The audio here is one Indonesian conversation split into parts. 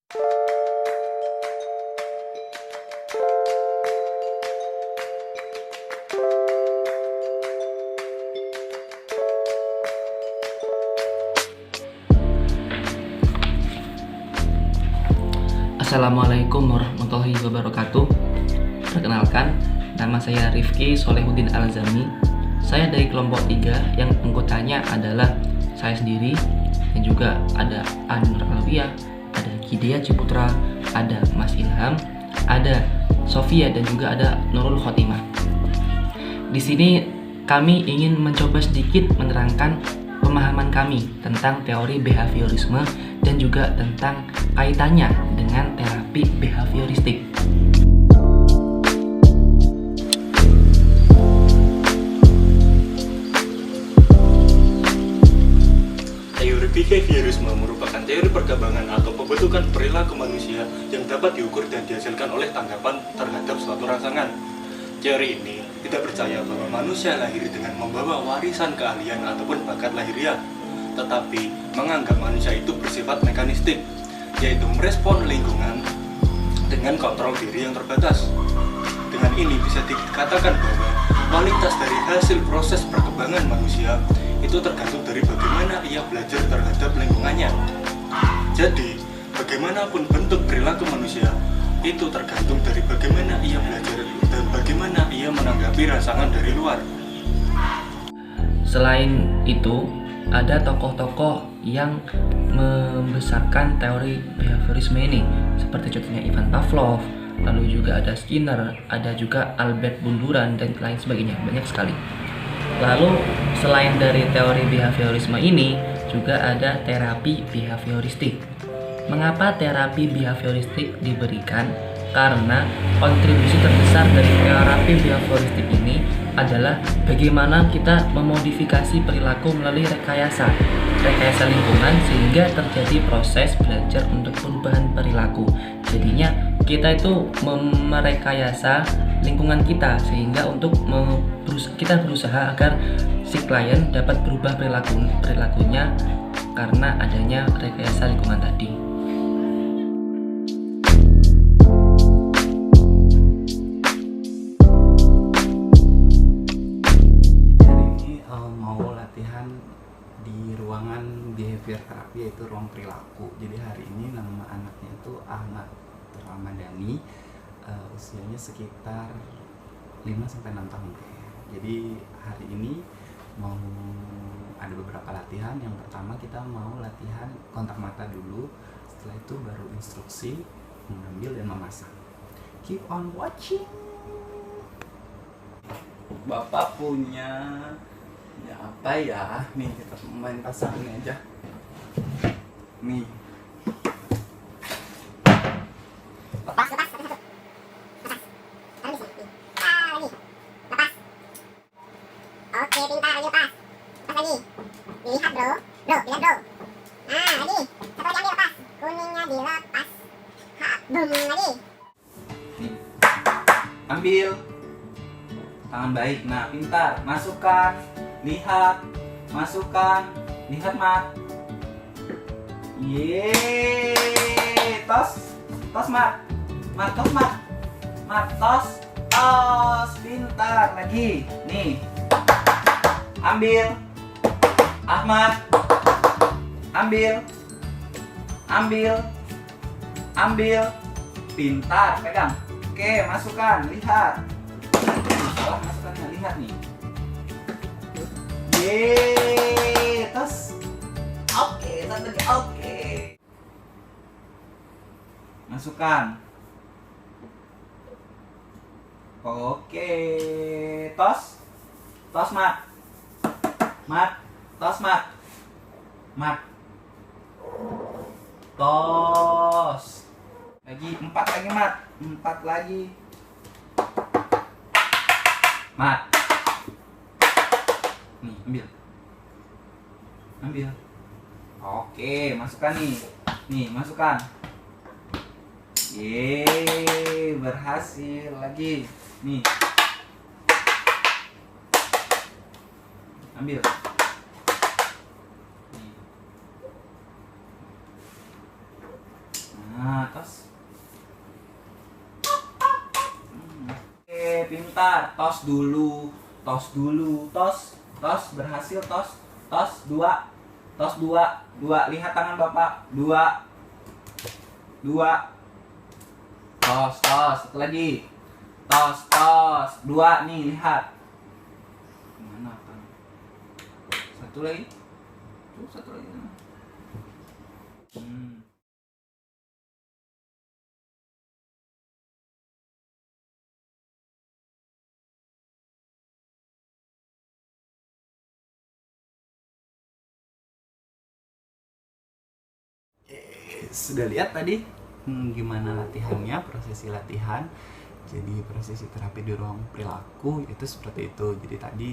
Assalamualaikum warahmatullahi wabarakatuh. Perkenalkan, nama saya Rifki Solehudin Alzami. Saya dari kelompok 3 yang anggotanya adalah saya sendiri dan juga ada Anur Alwiyah, ada Kidia Ciputra, ada Mas Ilham, ada Sofia dan juga ada Nurul Khotimah. Di sini kami ingin mencoba sedikit menerangkan pemahaman kami tentang teori behaviorisme dan juga tentang kaitannya dengan terapi behavioristik. Teori behaviorisme merupakan teori perkembangan atau pembentukan perilaku manusia yang dapat diukur dan dihasilkan oleh tanggapan terhadap suatu rangsangan. Teori ini tidak percaya bahwa manusia lahir dengan membawa warisan keahlian ataupun bakat lahiriah, tetapi menganggap manusia itu bersifat mekanistik, yaitu merespon lingkungan dengan kontrol diri yang terbatas. Dengan ini bisa dikatakan bahwa kualitas dari hasil proses perkembangan manusia itu tergantung dari bagaimana ia belajar terhadap lingkungannya. Jadi, bagaimanapun bentuk perilaku manusia itu tergantung dari bagaimana ia belajar dan bagaimana ia menanggapi rangsangan dari luar. Selain itu, ada tokoh-tokoh yang membesarkan teori behaviorisme ini, seperti contohnya Ivan Pavlov, lalu juga ada Skinner, ada juga Albert Bunduran dan lain sebagainya, banyak sekali. Lalu selain dari teori behaviorisme ini, juga ada terapi behavioristik. Mengapa terapi behavioristik diberikan? Karena kontribusi terbesar dari terapi behavioristik ini adalah bagaimana kita memodifikasi perilaku melalui rekayasa lingkungan sehingga terjadi proses belajar untuk perubahan perilaku. Jadinya kita itu merekayasa lingkungan kita sehingga untuk kita berusaha agar si klien dapat berubah perilakunya karena adanya rekayasa lingkungan tadi. Di ruangan behavior terapi, yaitu ruang perilaku. Jadi hari ini nama anaknya itu Ahmad Ramadhani, usianya sekitar 5-6 tahun. Jadi hari ini mau ada beberapa latihan. Yang pertama kita mau latihan kontak mata dulu, setelah itu baru instruksi mengambil dan memasang. Keep on watching. Bapak punya apa ya? Nih kita main pasang ini aja. Nih. Lepas. Oke, pintar, lagi lepas. Lepas lagi. Dilihat bro. Lihat bro. Nah, lagi. Satu lagi ambil lepas. Kuningnya dilepas. Boom, lagi. Nih. Ambil. Tangan baik. Nah, pintar. Masukkan. Lihat, masukkan, lihat Mat. Yeay, tos Mat, tos, pintar lagi. Nih, ambil, Ahmad, ambil, pintar, pegang. Oke, masukkan, lihat. Salah masukkannya, lihat nih. Yeay, terus oke, satu lagi, oke. Masukkan. Oke, tos Mat, tos Mat, tos lagi, 4 lagi Mat, 4 lagi Mat. Nih, ambil. Oke, masukkan nih. Nih, masukkan. Yeay, berhasil lagi. Nih. Ambil. Nih. Nah, tos. Oke, pintar. Tos dulu. Tos. Berhasil tos. Tos 2. Lihat tangan Bapak. 2. Tos. Satu lagi. Tos. 2 nih, lihat. Mana kan? Satu lagi. Satu lagi. Sudah lihat tadi gimana latihannya, prosesi latihan. Jadi prosesi terapi di ruang perilaku itu seperti itu. Jadi tadi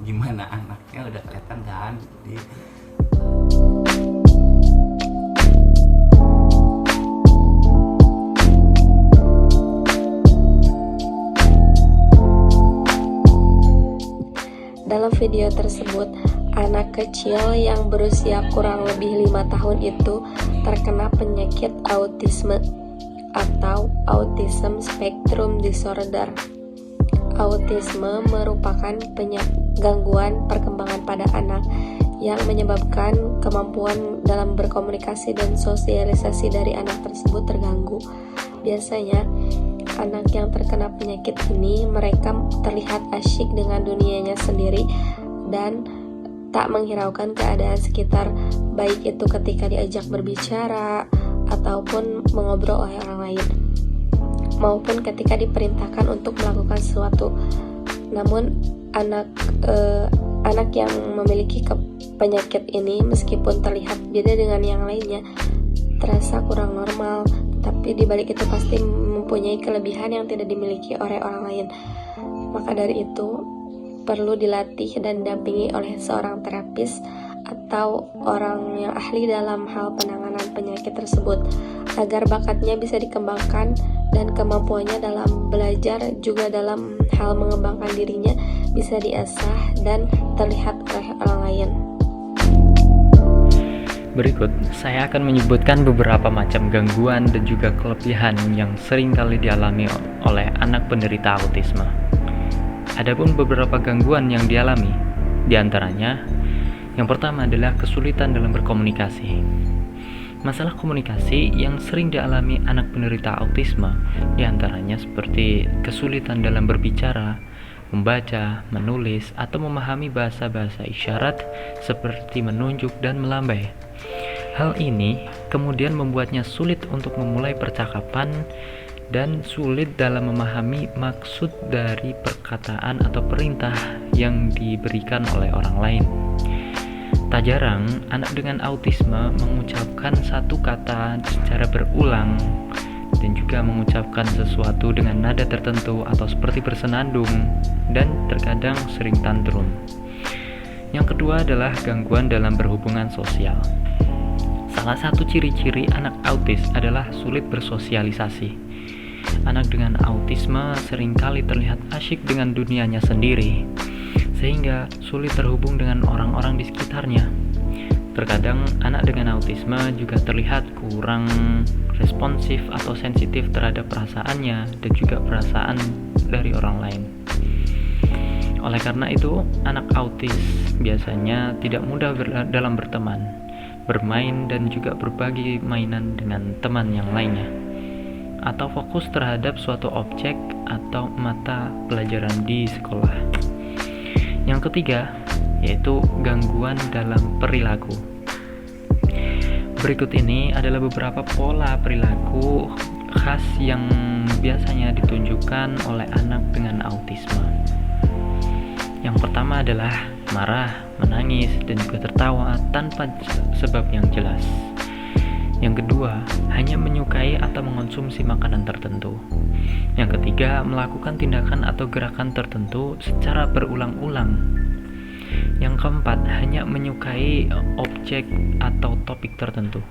gimana anaknya udah kelihatan kan. Jadi dalam video tersebut, anak kecil yang berusia kurang lebih 5 tahun itu terkena penyakit autisme atau Autism Spectrum Disorder. Autisme merupakan gangguan perkembangan pada anak yang menyebabkan kemampuan dalam berkomunikasi dan sosialisasi dari anak tersebut terganggu. Biasanya, anak yang terkena penyakit ini mereka terlihat asyik dengan dunianya sendiri dan tak menghiraukan keadaan sekitar, baik itu ketika diajak berbicara ataupun mengobrol oleh orang lain, maupun ketika diperintahkan untuk melakukan sesuatu. Namun anak yang memiliki penyakit ini meskipun terlihat beda dengan yang lainnya, terasa kurang normal, tapi dibalik itu pasti mempunyai kelebihan yang tidak dimiliki oleh orang lain. Maka dari itu perlu dilatih dan didampingi oleh seorang terapis atau orang yang ahli dalam hal penanganan penyakit tersebut agar bakatnya bisa dikembangkan dan kemampuannya dalam belajar juga dalam hal mengembangkan dirinya bisa diasah dan terlihat oleh orang lain. Berikut, saya akan menyebutkan beberapa macam gangguan dan juga kelebihan yang sering kali dialami oleh anak penderita autisme. Adapun beberapa gangguan yang dialami, diantaranya, yang pertama adalah kesulitan dalam berkomunikasi. Masalah komunikasi yang sering dialami anak penderita autisme, diantaranya seperti kesulitan dalam berbicara, membaca, menulis, atau memahami bahasa-bahasa isyarat seperti menunjuk dan melambai. Hal ini kemudian membuatnya sulit untuk memulai percakapan dan sulit dalam memahami maksud dari perkataan atau perintah yang diberikan oleh orang lain. Tak jarang, anak dengan autisme mengucapkan satu kata secara berulang dan juga mengucapkan sesuatu dengan nada tertentu atau seperti bersenandung dan terkadang sering tantrum. Yang kedua adalah gangguan dalam berhubungan sosial. Salah satu ciri-ciri anak autis adalah sulit bersosialisasi. Anak dengan autisme seringkali terlihat asyik dengan dunianya sendiri, sehingga sulit terhubung dengan orang-orang di sekitarnya. Terkadang anak dengan autisme juga terlihat kurang responsif atau sensitif terhadap perasaannya dan juga perasaan dari orang lain. Oleh karena itu, anak autis biasanya tidak mudah dalam berteman, bermain dan juga berbagi mainan dengan teman yang lainnya, atau fokus terhadap suatu objek atau mata pelajaran di sekolah. Yang ketiga, yaitu gangguan dalam perilaku. Berikut ini adalah beberapa pola perilaku khas yang biasanya ditunjukkan oleh anak dengan autisme. Yang pertama adalah marah, menangis, dan juga tertawa tanpa sebab yang jelas. Yang kedua, hanya menyukai atau mengonsumsi makanan tertentu. Yang ketiga, melakukan tindakan atau gerakan tertentu secara berulang-ulang. Yang keempat, hanya menyukai objek atau topik tertentu.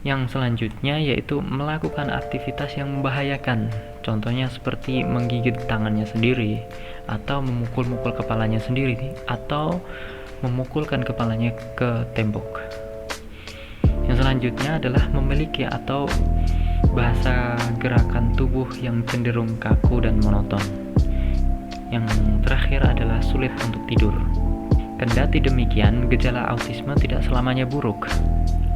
Yang selanjutnya yaitu melakukan aktivitas yang membahayakan. Contohnya seperti menggigit tangannya sendiri, atau memukul-mukul kepalanya sendiri, atau memukulkan kepalanya ke tembok. Yang selanjutnya adalah memiliki atau bahasa gerakan tubuh yang cenderung kaku dan monoton. Yang terakhir adalah sulit untuk tidur. Kendati demikian, gejala autisme tidak selamanya buruk.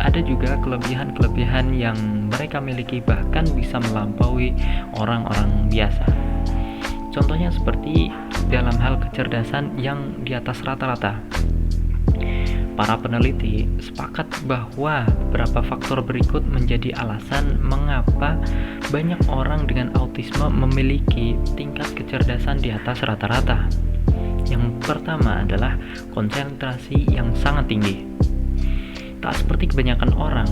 Ada juga kelebihan-kelebihan yang mereka miliki, bahkan bisa melampaui orang-orang biasa. Contohnya seperti dalam hal kecerdasan yang di atas rata-rata. Para peneliti sepakat bahwa beberapa faktor berikut menjadi alasan mengapa banyak orang dengan autisme memiliki tingkat kecerdasan di atas rata-rata. Yang pertama adalah konsentrasi yang sangat tinggi. Tak seperti kebanyakan orang,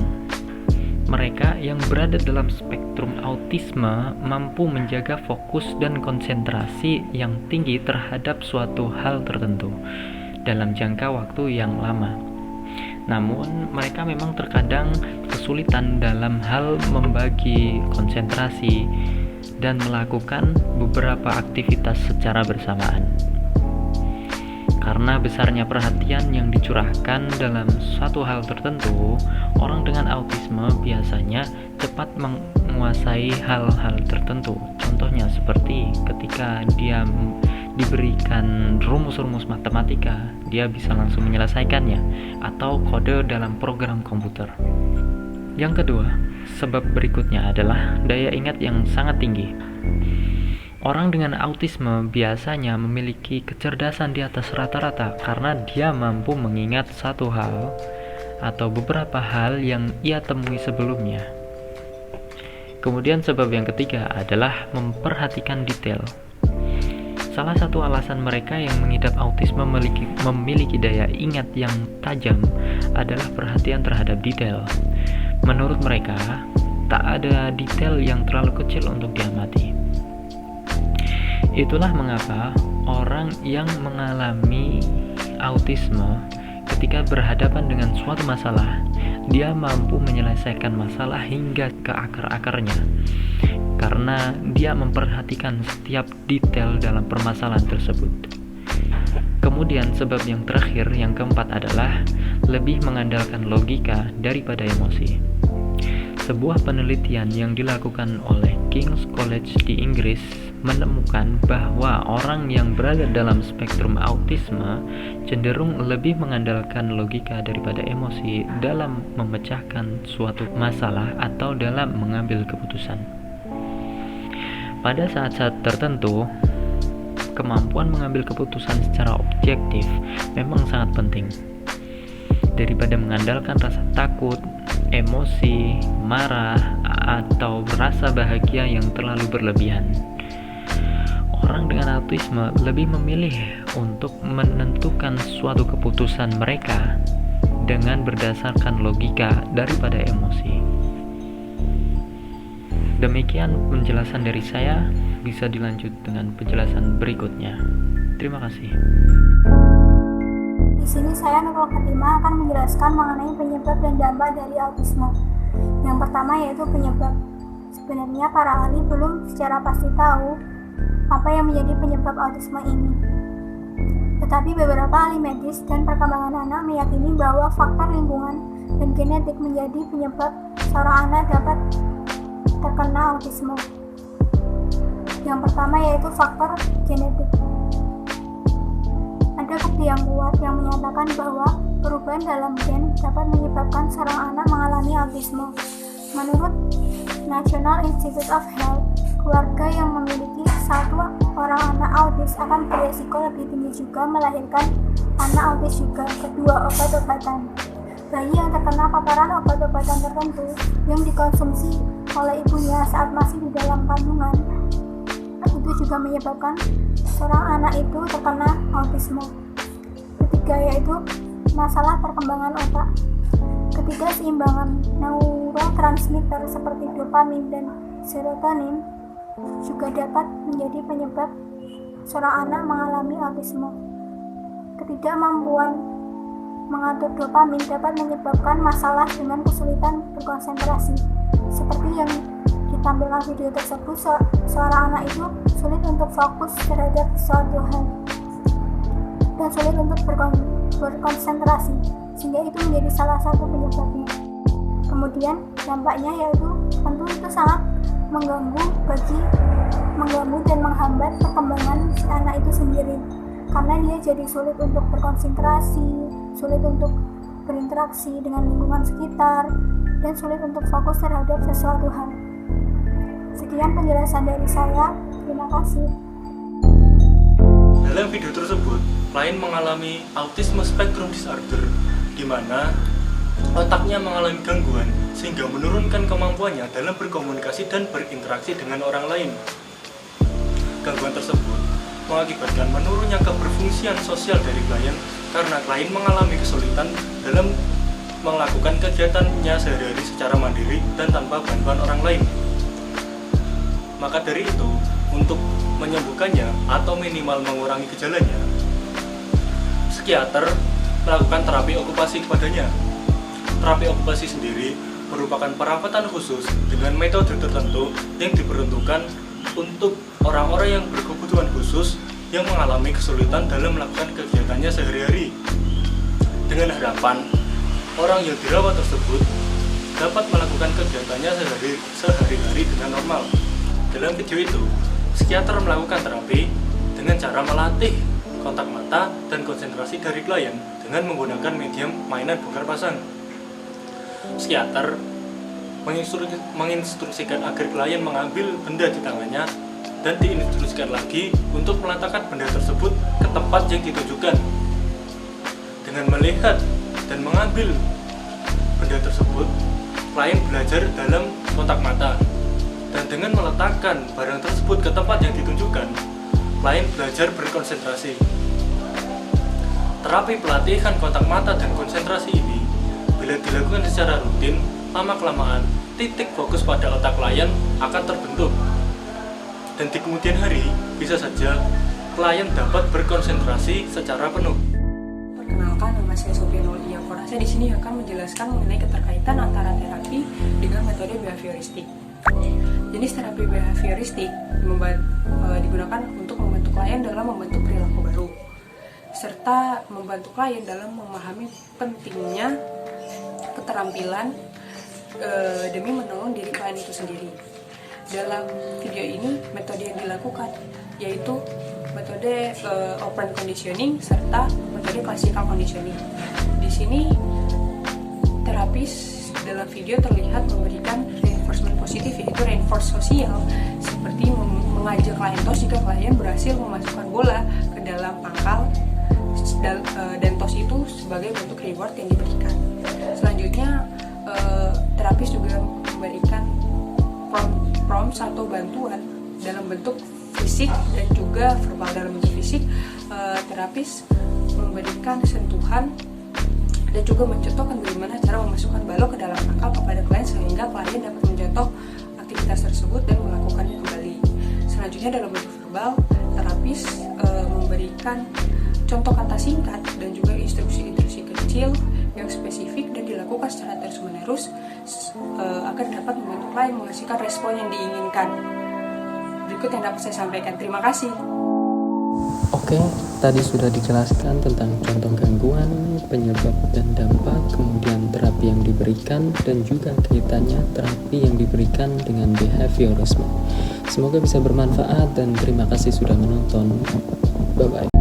mereka yang berada dalam spektrum autisme mampu menjaga fokus dan konsentrasi yang tinggi terhadap suatu hal tertentu dalam jangka waktu yang lama. Namun, mereka memang terkadang kesulitan dalam hal membagi konsentrasi dan melakukan beberapa aktivitas secara bersamaan. Karena besarnya perhatian yang dicurahkan dalam suatu hal tertentu, orang dengan autisme biasanya cepat menguasai hal-hal tertentu. Contohnya seperti ketika dia diberikan rumus-rumus matematika, dia bisa langsung menyelesaikannya, atau kode dalam program komputer. Yang kedua, sebab berikutnya adalah daya ingat yang sangat tinggi. Orang dengan autisme biasanya memiliki kecerdasan di atas rata-rata karena dia mampu mengingat satu hal atau beberapa hal yang ia temui sebelumnya. Kemudian sebab yang ketiga adalah memperhatikan detail. Salah satu alasan mereka yang mengidap autisme memiliki daya ingat yang tajam adalah perhatian terhadap detail. Menurut mereka, tak ada detail yang terlalu kecil untuk diamati. Itulah mengapa orang yang mengalami autisme ketika berhadapan dengan suatu masalah, dia mampu menyelesaikan masalah hingga ke akar-akarnya. Karena dia memperhatikan setiap detail dalam permasalahan tersebut. Kemudian sebab yang terakhir, yang keempat adalah lebih mengandalkan logika daripada emosi. Sebuah penelitian yang dilakukan oleh King's College di Inggris menemukan bahwa orang yang berada dalam spektrum autisme cenderung lebih mengandalkan logika daripada emosi dalam memecahkan suatu masalah atau dalam mengambil keputusan. Pada saat-saat tertentu, kemampuan mengambil keputusan secara objektif memang sangat penting. Daripada mengandalkan rasa takut, emosi, marah, atau rasa bahagia yang terlalu berlebihan. Orang dengan autisme lebih memilih untuk menentukan suatu keputusan mereka dengan berdasarkan logika daripada emosi. Demikian penjelasan dari saya, bisa dilanjut dengan penjelasan berikutnya. Terima kasih. Di sini saya Nurul Khatimah akan menjelaskan mengenai penyebab dan dampak dari autisme. Yang pertama yaitu penyebab. Sebenarnya para ahli belum secara pasti tahu apa yang menjadi penyebab autisme ini. Tetapi beberapa ahli medis dan perkembangan anak meyakini bahwa faktor lingkungan dan genetik menjadi penyebab seorang anak dapat terkena autisme. Yang pertama yaitu faktor genetik. Ada bukti yang kuat yang menyatakan bahwa perubahan dalam gen dapat menyebabkan seorang anak mengalami autisme. Menurut National Institute of Health, keluarga yang memiliki satu orang anak autis akan beresiko lebih tinggi juga melahirkan anak autis juga. Kedua, obat-obatan. Bayi yang terkena paparan obat-obatan tertentu yang dikonsumsi oleh ibunya saat masih di dalam kandungan, itu juga menyebabkan seorang anak itu terkena autisme. Ketiga yaitu masalah perkembangan otak. Ketidakseimbangan neurotransmitter seperti dopamin dan serotonin juga dapat menjadi penyebab seorang anak mengalami autisme. Ketidakmampuan mengatur dopamin dapat menyebabkan masalah dengan kesulitan berkonsentrasi. Seperti yang ditampilkan video tersebut, seorang anak itu sulit untuk fokus terhadap suatu hal dan sulit untuk berkonsentrasi, sehingga itu menjadi salah satu penyebabnya. Kemudian Dampaknya yaitu tentu itu sangat mengganggu dan menghambat perkembangan si anak itu sendiri, karena dia jadi sulit untuk berkonsentrasi, sulit untuk berinteraksi dengan lingkungan sekitar, dan sulit untuk fokus terhadap sesuatu hal. Sekian penjelasan dari saya, terima kasih. Dalam video tersebut, klien mengalami autism spectrum disorder, di mana otaknya mengalami gangguan sehingga menurunkan kemampuannya dalam berkomunikasi dan berinteraksi dengan orang lain. Gangguan tersebut mengakibatkan menurunnya keberfungsian sosial dari klien karena klien mengalami kesulitan dalam melakukan kegiatannya sehari-hari secara mandiri dan tanpa bantuan orang lain. Maka dari itu, untuk menyembuhkannya atau minimal mengurangi gejalanya, psikiater melakukan terapi okupasi kepadanya. Terapi okupasi sendiri merupakan perawatan khusus dengan metode tertentu yang diperuntukkan untuk orang-orang yang berkebutuhan khusus yang mengalami kesulitan dalam melakukan kegiatannya sehari-hari. Dengan harapan, orang yang dirawat tersebut dapat melakukan kegiatannya sehari-hari dengan normal. Dalam video itu, psikiater melakukan terapi dengan cara melatih kontak mata dan konsentrasi dari klien dengan menggunakan medium mainan bongkar pasang. Psikiater menginstruksikan agar klien mengambil benda di tangannya dan diinstruksikan lagi untuk meletakkan benda tersebut ke tempat yang ditujukan. Dengan melihat dan mengambil benda tersebut, klien belajar dalam kontak mata. Dan dengan meletakkan barang tersebut ke tempat yang ditunjukkan, klien belajar berkonsentrasi. Terapi pelatihan kontak mata dan konsentrasi ini, bila dilakukan secara rutin, lama-kelamaan, titik fokus pada otak klien akan terbentuk. Dan di kemudian hari, bisa saja klien dapat berkonsentrasi secara penuh. Perkenalkan, nama saya Sofianul Iyakora. Saya di sini akan menjelaskan mengenai keterkaitan antara terapi dengan metode behavioristik. Jenis terapi behavioristik digunakan untuk membantu klien dalam membentuk perilaku baru, serta membantu klien dalam memahami pentingnya keterampilan demi menolong diri klien itu sendiri. Dalam video ini, metode yang dilakukan yaitu metode operant conditioning serta metode classical conditioning. Di sini terapis dalam video terlihat memberikan reinforcement positif, yaitu reinforce sosial, seperti mengajak klien tos jika klien berhasil memasukkan bola ke dalam pangkal, dan tos itu sebagai bentuk reward yang diberikan. Selanjutnya, terapis juga memberikan prompts atau bantuan dalam bentuk fisik dan juga verbal. Dalam bentuk fisik, terapis memberikan sentuhan dan juga mencontohkan bagaimana cara memasukkan balok ke dalam pangkal kepada klien sehingga klien dapat mencontoh aktivitas tersebut dan melakukannya kembali. Selanjutnya, dalam bentuk verbal, terapis memberikan contoh kata singkat dan juga instruksi-instruksi kecil yang spesifik dan dilakukan secara terus-menerus agar dapat membantu klien menghasilkan respon yang diinginkan. Berikut yang dapat saya sampaikan. Terima kasih. Oke, tadi sudah dijelaskan tentang contoh gangguan, penyebab dan dampak, kemudian terapi yang diberikan, dan juga kaitannya terapi yang diberikan dengan behaviorisme. Semoga bisa bermanfaat dan terima kasih sudah menonton. Bye-bye.